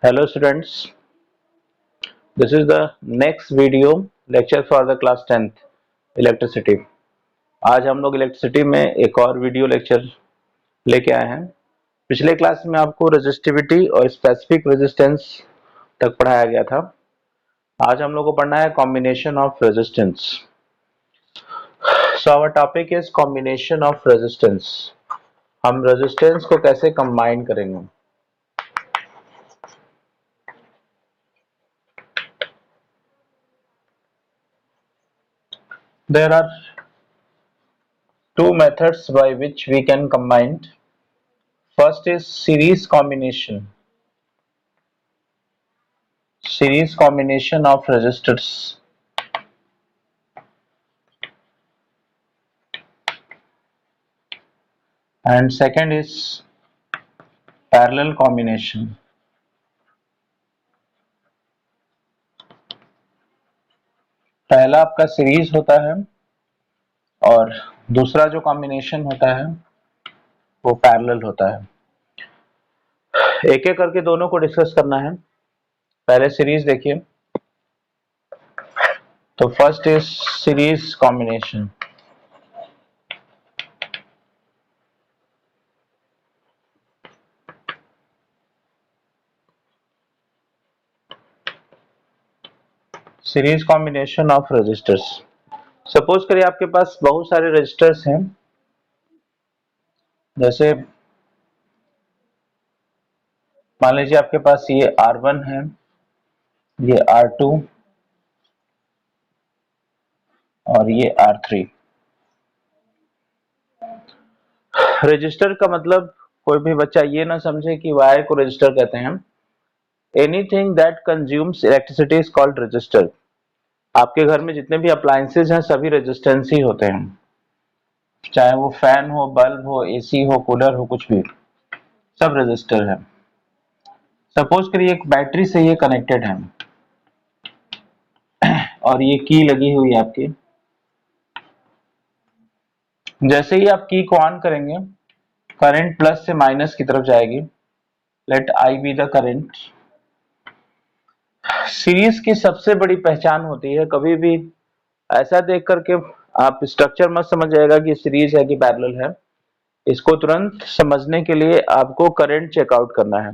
Hello students, this is the next video lecture for the class 10th electricity. आज हम लोग electricity में एक और वीडियो लेक्चर लेके आए हैं। पिछले क्लास में आपको रेजिस्टिविटी और स्पेसिफिक रेजिस्टेंस तक पढ़ाया गया था। आज हम लोग को पढ़ना है combination of resistance. So our topic is combination of resistance. हम रेजिस्टेंस को कैसे कंबाइन करेंगे। There are two methods by which we can combine. First is series combination of resistors, and second is parallel combination. पहला आपका series होता है और दूसरा जो कॉम्बिनेशन होता है वो पैरेलल होता है। एक एक करके दोनों को डिस्कस करना है। पहले सीरीज देखिए, तो first is series combination. Series combination of resistors. Suppose करिए आपके पास बहुत सारे रजिस्टर्स हैं, जैसे मान लीजिए आपके पास ये R1 है, ये R2 और ये R3। रजिस्टर का मतलब कोई भी बच्चा ये ना समझे कि वायर को रजिस्टर कहते हैं। Anything that consumes electricity is called register. आपके घर में जितने भी अप्लायंसेज हैं सभी रेजिस्टेंस ही होते हैं, चाहे वो फैन हो, बल्ब हो, एसी हो, कूलर हो, कुछ भी, सब रजिस्टर है। सपोज करिए एक बैटरी से ये कनेक्टेड है और ये की लगी हुई है आपकी। जैसे ही आप की को ऑन करेंगे करंट प्लस से माइनस की तरफ जाएगी। Let I be the current. Series की सबसे बड़ी पहचान होती है, कभी भी ऐसा देख करके आप स्ट्रक्चर मत समझ जाएगा कि सीरीज है कि पैरेलल है। इसको तुरंत समझने के लिए आपको करंट चेकआउट करना है।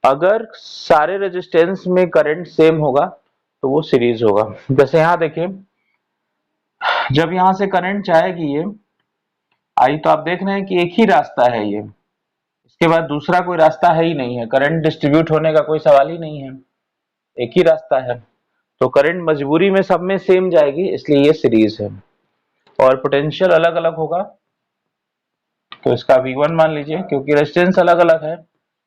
अगर सारे रेजिस्टेंस में करंट सेम होगा तो वो सीरीज होगा। जैसे यहां देखिए, जब यहां से करंट जाएगी ये आई, तो आप देख रहे हैं कि एक ही रास्ता है ये, इसके बाद दूसरा कोई रास्ता है ही नहीं है। करंट डिस्ट्रीब्यूट होने का कोई सवाल ही नहीं है, एक ही रास्ता है। तो करंट मजबूरी में सब में सेम जाएगी, इसलिए ये सीरीज है। और पोटेंशियल अलग अलग होगा, तो इसका V1 मान लीजिए, क्योंकि रेजिस्टेंस अलग अलग है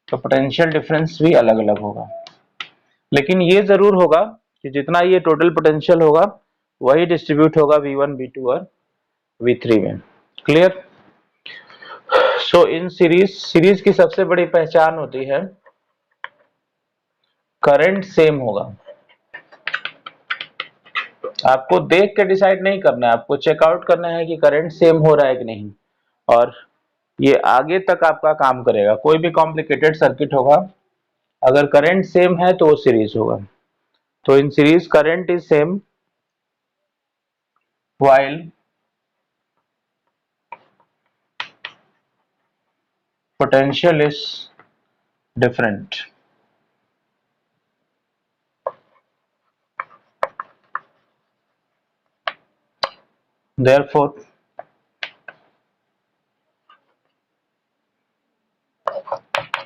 तो पोटेंशियल डिफरेंस भी अलग अलग होगा। लेकिन ये जरूर होगा कि जितना ये टोटल पोटेंशियल होगा वही डिस्ट्रीब्यूट होगा V1, V2 और V3 में। क्लियर? सो इन सीरीज की सबसे बड़ी पहचान होती है करंट सेम होगा। आपको देख के डिसाइड नहीं करना है, आपको चेकआउट करना है कि करंट सेम हो रहा है कि नहीं, और ये आगे तक आपका काम करेगा। कोई भी कॉम्प्लिकेटेड सर्किट होगा, अगर करंट सेम है तो वो सीरीज होगा। तो in series current is same while potential is different. Therefore,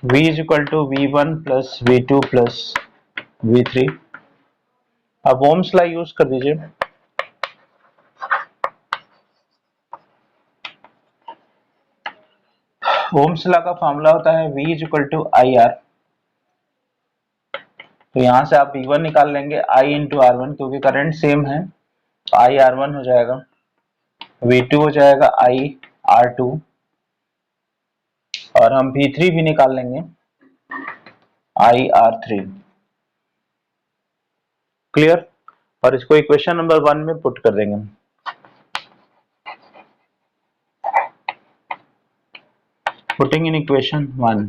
V is equal to V1 plus V2 plus V3। अब ओम्स लॉ यूज कर दीजिए। ओम्स लॉ का फॉर्मूला होता है V is equal to IR। तो यहां से आप V1 निकाल लेंगे I इंटू R1, क्योंकि करंट सेम है तो I R1 हो जाएगा, V2 हो जाएगा I R2, और हम V3 भी निकाल लेंगे I R3। क्लियर? और इसको इक्वेशन नंबर 1 में पुट कर देंगे। Putting in equation 1,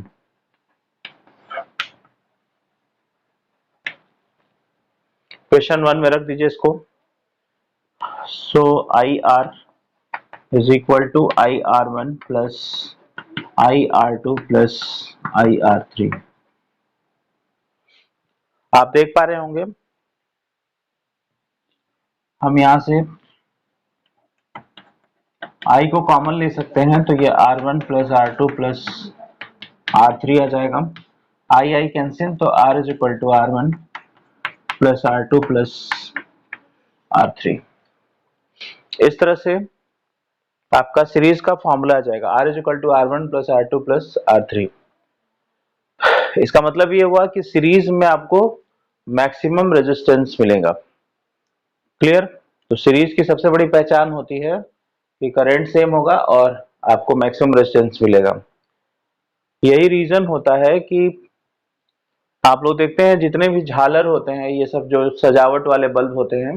क्वेश्चन 1 में रख दीजिए इसको। So I R is equal to I R one plus I R two plus I R three. आप देख पा रहे होंगे हम यहां से आई को कॉमन ले सकते हैं, तो ये R one plus R two plus R three आ जाएगा। आई आई कैंसिल, तो R is equal to R one plus R two plus R three. इस तरह से आपका सीरीज का फॉर्मूला आ जाएगा, R is equal to R one plus R two plus R three. इसका मतलब ये हुआ कि सीरीज में आपको मैक्सिमम रेजिस्टेंस मिलेगा। क्लियर? तो सीरीज की सबसे बड़ी पहचान होती है कि करंट सेम होगा और आपको मैक्सिमम रेजिस्टेंस मिलेगा। यही रीजन होता है कि आप लोग देखते हैं जितने भी झालर होते हैं, ये सब जो सजावट वाले बल्ब होते हैं,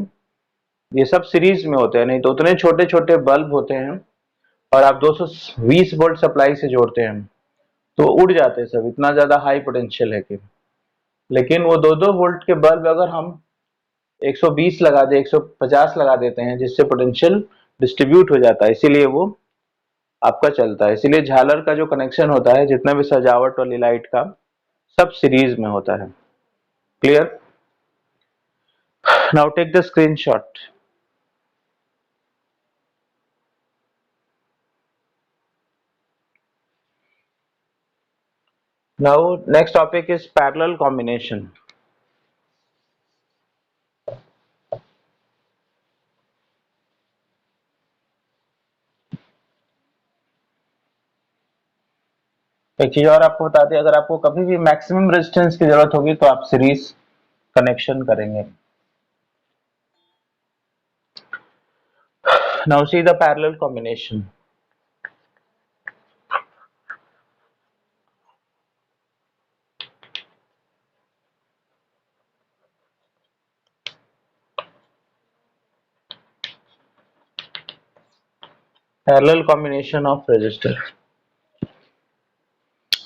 ये सब सीरीज में होते हैं, नहीं तो उतने छोटे छोटे बल्ब होते हैं और आप 220 वोल्ट सप्लाई से जोड़ते हैं तो उड़ जाते हैं सब, इतना ज्यादा हाई पोटेंशियल है कि। लेकिन वो 2-2 वोल्ट के बल्ब अगर हम 120 लगा दे, 150 लगा देते हैं, जिससे पोटेंशियल डिस्ट्रीब्यूट हो जाता है, इसीलिए वो आपका चलता है। इसीलिए झालर का जो कनेक्शन होता है, जितना भी सजावट वाली लाइट का, सब सीरीज में होता है। Clear? Now take the screenshot. Now next topic is parallel combination. एक चीज और आपको बता दें, अगर आपको कभी भी मैक्सिमम रेजिस्टेंस की जरूरत होगी तो आप सीरीज कनेक्शन करेंगे। Now see the parallel combination. Parallel combination of resistor.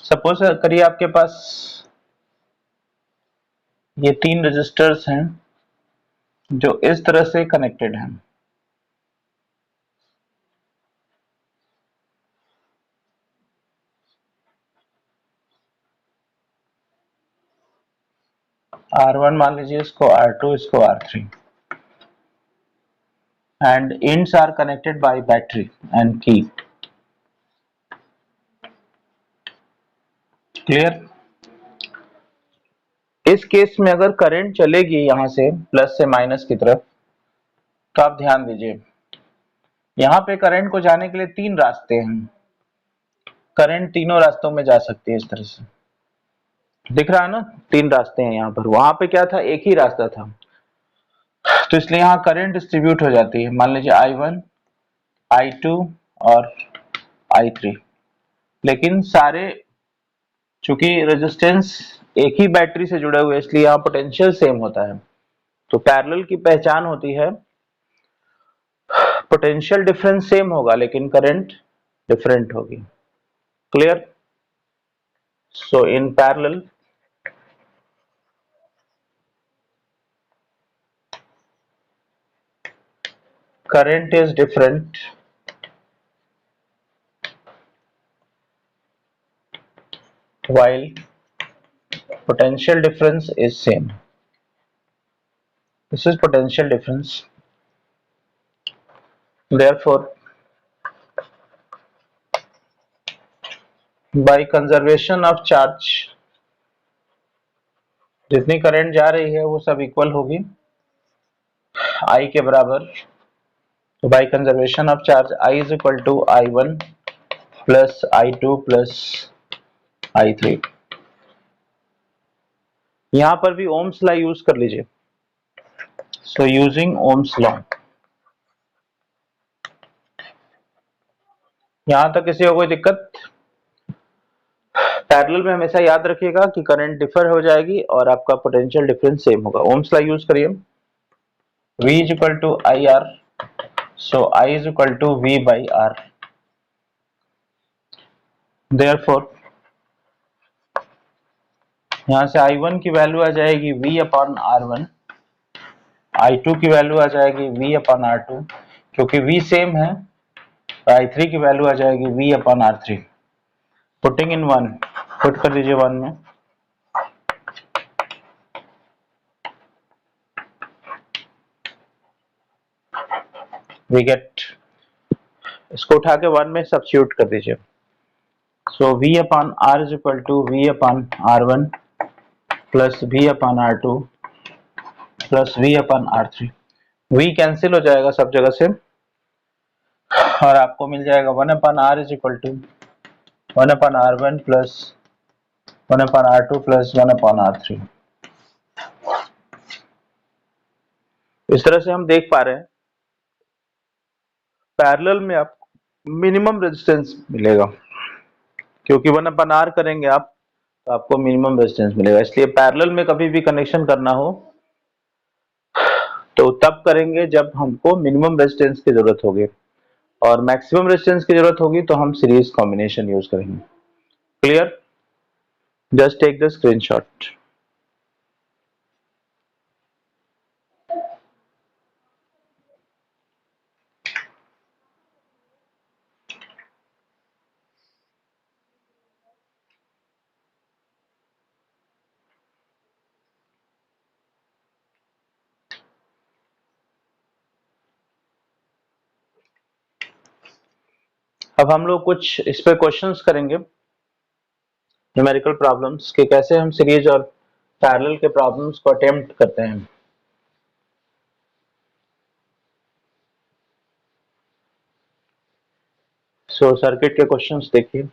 Suppose करिए आपके पास ये 3 रेजिस्टर्स हैं जो इस तरह से कनेक्टेड हैं। R1 मान लीजिए, इसको R2, इसको R3, and ends are connected by battery and key. Clear? इस केस में अगर करंट चलेगी यहां से प्लस से माइनस की तरफ, तो आप ध्यान दीजिए, यहां पे करंट को जाने के लिए 3 रास्ते हैं। करंट तीनों रास्तों में जा सकती है। इस तरह से दिख रहा है ना, 3 रास्ते हैं यहाँ पर। वहां पे क्या था, एक ही रास्ता था, तो इसलिए यहाँ करंट डिस्ट्रीब्यूट हो जाती है। मान लीजिए I1, I2 और I3। लेकिन सारे, चूंकि रेजिस्टेंस एक ही बैटरी से जुड़े हुए, इसलिए यहाँ पोटेंशियल सेम होता है। तो पैरेलल की पहचान होती है, पोटेंशियल डिफरेंस सेम होगा लेकिन करंट डिफरेंट होगी। Clear? So in parallel current is different while potential difference is same. This is potential difference. Therefore, by conservation of charge, जितनी करंट जा रही है वो सब इक्वल होगी I के बराबर। तो by conservation of charge I is equal to I1 plus I2 plus I3। यहां पर भी ओम्स लॉ यूज कर लीजिए। सो यूजिंग ओम्स लॉ, यहां तक किसी को कोई दिक्कत? पैरेलल में हमेशा याद रखिएगा कि करंट डिफर हो जाएगी और आपका पोटेंशियल डिफरेंस सेम होगा। ओम्स लॉ यूज करिए। V is equal to IR, so I is equal to V by R. Therefore, यहां से I1 की वैल्यू आ जाएगी V अपॉन R1 I2 की वैल्यू आ जाएगी V अपॉन R2, क्योंकि V सेम है तो I3 की वैल्यू आ जाएगी V upon R3। Putting in 1, put कर दीजिए 1 में, वी गेट, इसको उठा के 1 में सब्स्टिट्यूट कर दीजिए। So V upon R is equal to V upon R1 plus V upon R2 plus V upon R3। V cancel हो जाएगा सब जगह से और आपको मिल जाएगा 1 upon R is equal to 1 upon R1 plus 1 upon R2 plus 1 upon R3। इस तरह से हम देख पा रहे हैं पैरेलल में आपको मिनिमम रेजिस्टेंस मिलेगा, क्योंकि 1 अपॉन R करेंगे आप तो आपको मिनिमम रेजिस्टेंस मिलेगा। इसलिए पैरेलल में कभी भी कनेक्शन करना हो तो तब करेंगे जब हमको मिनिमम रेजिस्टेंस की जरूरत होगी, और मैक्सिमम रेजिस्टेंस की जरूरत होगी तो हम सीरीज कॉम्बिनेशन यूज करेंगे। Clear? Just take the screenshot. अब हम लोग कुछ इस पे क्वेश्चंस करेंगे, न्यूमेरिकल प्रॉब्लम्स के, कैसे हम सीरीज और पैरेलल के प्रॉब्लम्स को अटेम्प्ट करते हैं। सो सर्किट के क्वेश्चंस देखिए,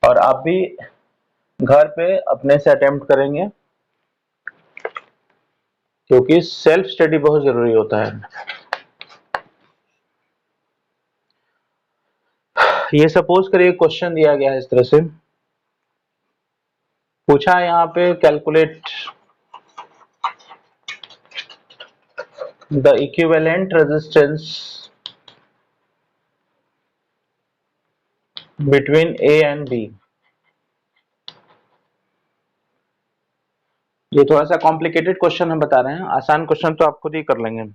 और आप भी घर पे अपने से अटेम्प्ट करेंगे, क्योंकि सेल्फ स्टडी बहुत जरूरी होता है। ये सपोज करिए क्वेश्चन दिया गया है इस तरह से, पूछा है यहाँ पे calculate the equivalent resistance between A and B। ये थोड़ा सा कॉम्प्लिकेटेड क्वेश्चन हम बता रहे हैं, आसान क्वेश्चन तो आप खुद ही कर लेंगे।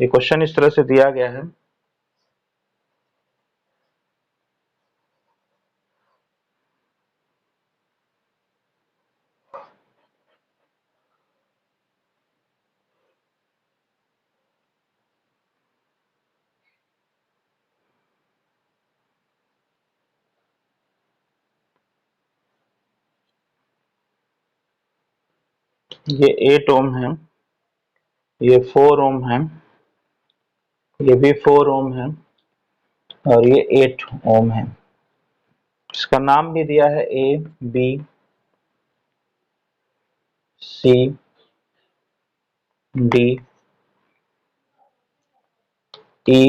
ये क्वेश्चन इस तरह से दिया गया है, ये 8 ओम है, ये 4 ओम है, ये भी 4 ओम है, और ये 8 ओम है। इसका नाम भी दिया है A, B, C, D, E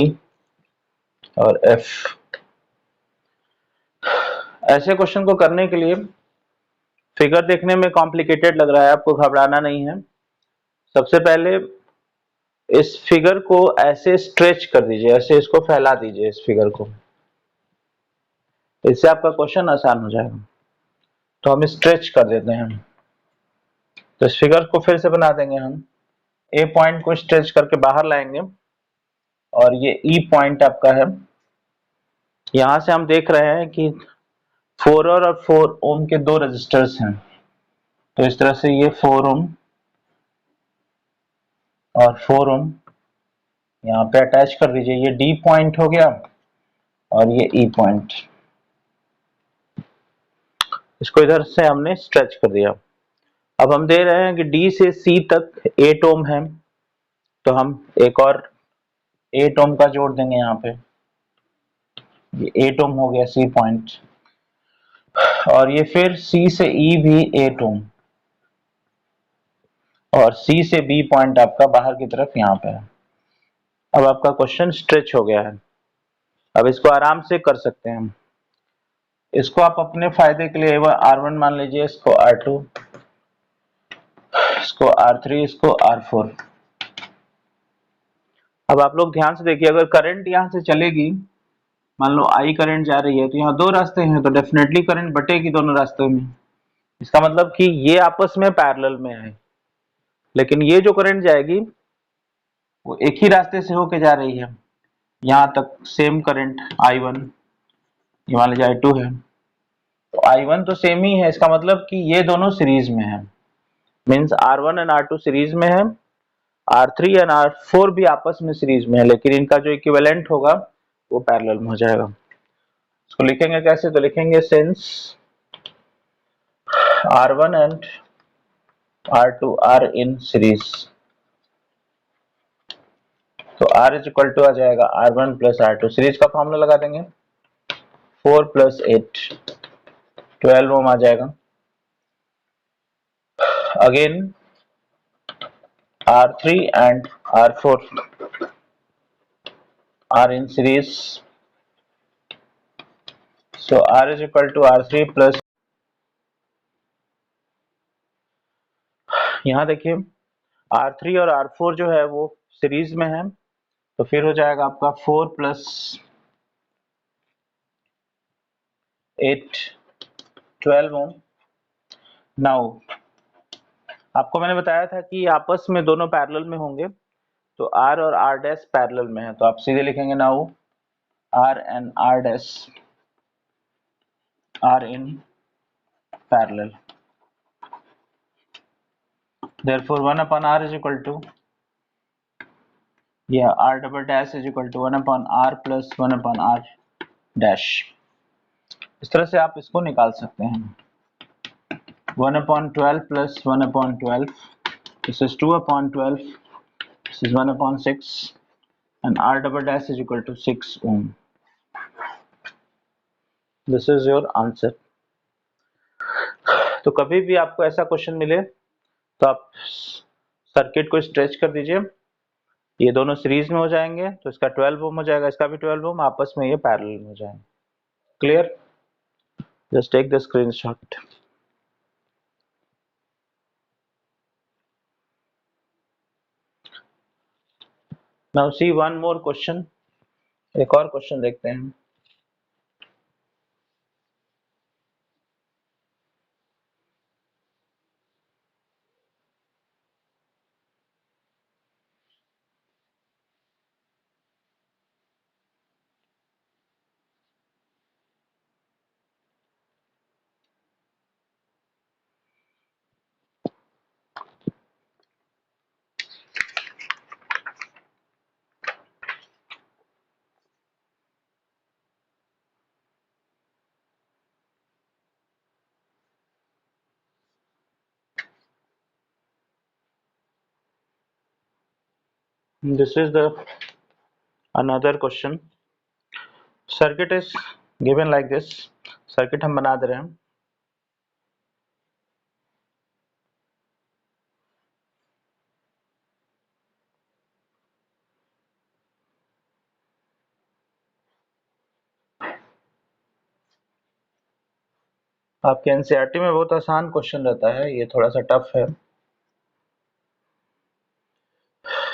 और F। ऐसे क्वेश्चन को करने के लिए फिगर देखने में कॉम्प्लिकेटेड लग रहा है, आपको घबराना नहीं है। सबसे पहले इस फिगर को ऐसे स्ट्रेच कर दीजिए, ऐसे इसको फैला दीजिए इस फिगर को, इससे आपका क्वेश्चन आसान हो जाएगा। तो हम स्ट्रेच कर देते हैं, तो इस फिगर को फिर से बना देंगे हम। ए पॉइंट को स्ट्रेच करके बाहर लाएंगे, और ये ई पॉइंट आपका है। यहां से हम देख रहे हैं कि 4 और 4 ओम के दो रेजिस्टर्स हैं, तो इस तरह से ये 4 ओम और 4 ओम यहाँ पे अटैच कर दीजिए। ये डी पॉइंट हो गया और ये ई पॉइंट, इसको इधर से हमने स्ट्रेच कर दिया। अब हम दे रहे हैं कि डी से सी तक 8 ओम है, तो हम एक और 8 ओम का जोड़ देंगे यहाँ पे। ये 8 ओम हो गया सी पॉइंट, और ये फिर सी से ई भी 8 ओम, और सी से बी पॉइंट आपका बाहर की तरफ यहाँ पे है। अब आपका क्वेश्चन स्ट्रेच हो गया है। अब इसको आराम से कर सकते हैं हम। इसको आप अपने फायदे के लिए R1 मान लीजिए, इसको R2, इसको R3, इसको R4। अब आप लोग ध्यान से देखिए, अगर करंट यहां से चलेगी, मान लो I करंट जा रही है तो यहाँ दो रास्ते हैं तो डेफिनेटली करंट बटेगी दोनों रास्तों में। इसका मतलब कि ये आपस में पैरेलल में है, लेकिन ये जो करंट जाएगी वो एक ही रास्ते से होके जा रही है। यहाँ तक सेम करंट I1, ये मान लीजिए I2 है, तो I1 तो सेम ही है। इसका मतलब कि ये दोनों सीरीज में है, means R1 and R2 series में है, R3 एंड R4 भी आपस में सीरीज में है, लेकिन इनका जो इक्विवेलेंट होगा वो पैरेलल में हो जाएगा। इसको लिखेंगे कैसे? तो लिखेंगे since R1 and R2 are in series, तो R इज इक्वल टू आ जाएगा R1 प्लस R2। सीरीज का फॉर्मूला लगा देंगे, 4 प्लस 8 12 ओम आ जाएगा। Again R3 and R4 are in series, so R is equal to R3 plus, यहाँ देखिए R3 और R4 जो है वो सीरीज में है, तो फिर हो जाएगा आपका 4 प्लस 8 12 ओम। नाउ आपको मैंने बताया था कि आपस में दोनों पैरेलल में होंगे, तो R और R डैश पैरेलल में है, तो आप सीधे लिखेंगे now R and R dash are in parallel. Therefore 1 upon R is equal to, R double dash is equal to 1 upon R plus 1 upon R dash। इस तरह से आप इसको निकाल सकते हैं, 1 upon 12 plus 1 upon 12, this is 2 upon 12, this is 1 upon 6 and R double dash is equal to 6 ohm। This is your answer। तो कभी भी आपको ऐसा क्वेश्चन मिले तो आप सर्किट को स्ट्रेच कर दीजिए, ये दोनों सीरीज में हो जाएंगे तो इसका 12 ओम हो जाएगा, इसका भी 12 ओम, आपस में ये पैरेलल में हो जाएंगे। Clear? Just take the screenshot. Now see one more question, एक और क्वेश्चन देखते हैं। This is the another question. Circuit is given like this, circuit हम बना दे रहे हैं। आपके एनसीईआरटी में बहुत आसान क्वेश्चन रहता है, ये थोड़ा सा टफ है।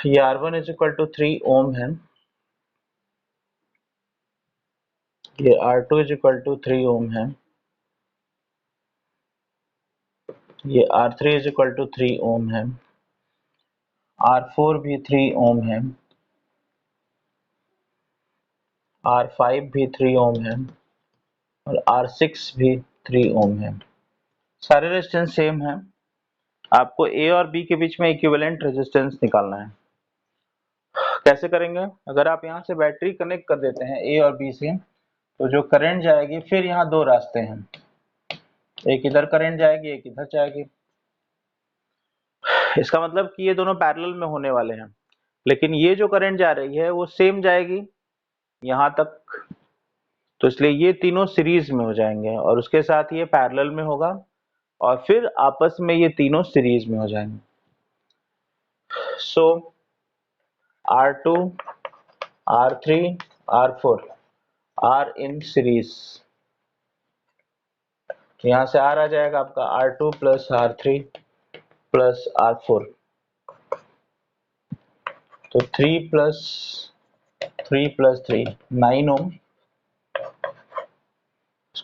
ये R1 इज इक्वल टू 3 ओम है, ये R2 इज इक्वल टू 3 ओम है, ये R3 इज इक्वल टू 3 ओम है, R4 भी 3 ओम है, R5 भी 3 ओम है और R6 भी 3 ओम है। सारे रेजिस्टेंस सेम है, आपको A और B के बीच में इक्विवेलेंट रेजिस्टेंस निकालना है। कैसे करेंगे? अगर आप यहाँ से बैटरी कनेक्ट कर देते हैं A और B से, तो जो करंट जाएगी, फिर यहाँ दो रास्ते हैं, एक इधर करंट जाएगी, एक इधर जाएगी। इसका मतलब कि ये दोनों पैरेलल में होने वाले हैं, लेकिन ये जो करंट जा रही है वो सेम जाएगी यहाँ तक, तो इसलिए ये तीनों सीरीज में हो जाएंगे और उसके साथ ये पैरेलल में होगा और फिर आपस में ये तीनों सीरीज में हो जाएंगे। सो R2, R3, R4 are in series, यहाँ से R आ जाएगा आपका R2 plus R3 plus R4, तो 3 प्लस 3 प्लस 3 9 ओम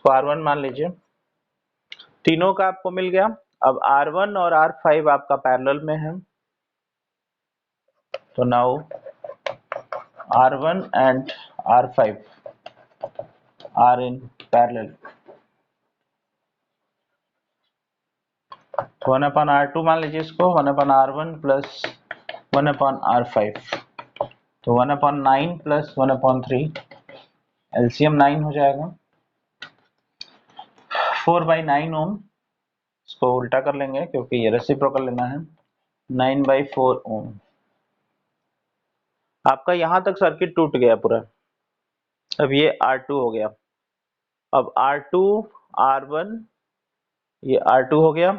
इसको R1 मान लीजिए। तीनों का आपको मिल गया। अब R1 और R5 आपका पैरेलल में है, तो now R1 and R5 are in parallel. 1/R2 मान लीजिए इसको, 1/R1 प्लस 1/R5, तो 1/9 प्लस 1/3, एलसीएम 9 हो जाएगा। 4/9 ओम, इसको उल्टा कर लेंगे क्योंकि ये रेसिप्रोकल लेना है। 9/4 ओम। आपका यहां तक सर्किट टूट गया पूरा। अब ये R2 हो गया। अब R2 R1, ये R2 हो गया।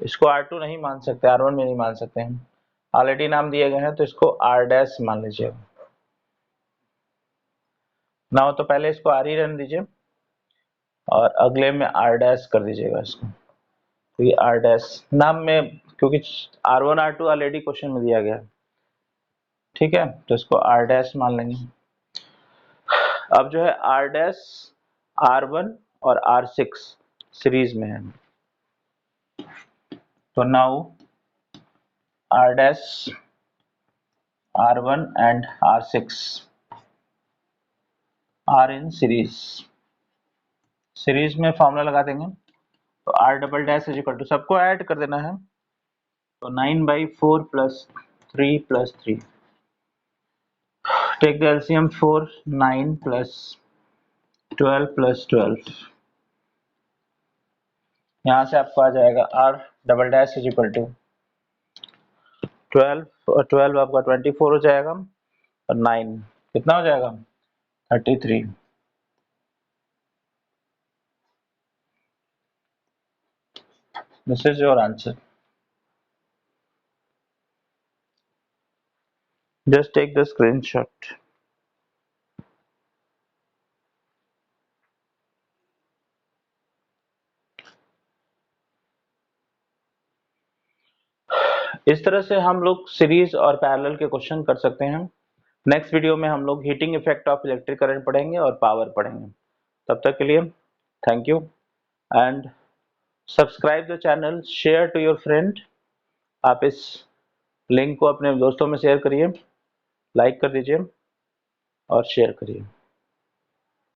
इसको R2 नहीं मान सकते, R1 में नहीं मान सकते हैं, ऑलरेडी नाम दिए गए हैं, तो इसको R डैश मान लीजिए। ना तो पहले इसको R ही रहने दीजिए और अगले में R डैश कर दीजिएगा इसको। तो ये R डैश नाम में, क्योंकि R1 R2 ऑलरेडी क्वेश्चन में दिया गया, ठीक है, तो इसको R डैश मान लेंगे। अब जो है R डैश R1 और R6 सीरीज में है, तो now R dash R1 and R6 are in series. Series में फॉर्मूला लगा देंगे, तो R double dash is equal to, सबको ऐड कर देना है, तो 9/4 plus 3 plus 3, take the LCM 4, 9 plus 12 plus 12, यहाँ से आपको आ जाएगा R double dash is equal to 12, और 12 आपका 24 हो जाएगा, और 9 कितना हो जाएगा 33। This is your answer. Just take the screenshot. इस तरह से हम लोग सीरीज और पैरेलल के क्वेश्चन कर सकते हैं। नेक्स्ट वीडियो में हम लोग heating effect of electric current पढ़ेंगे और पावर पढ़ेंगे। तब तक के लिए thank you and subscribe the channel, share to your friend. आप इस लिंक को अपने दोस्तों में शेयर करिए, लाइक कर दीजिए और शेयर करिए।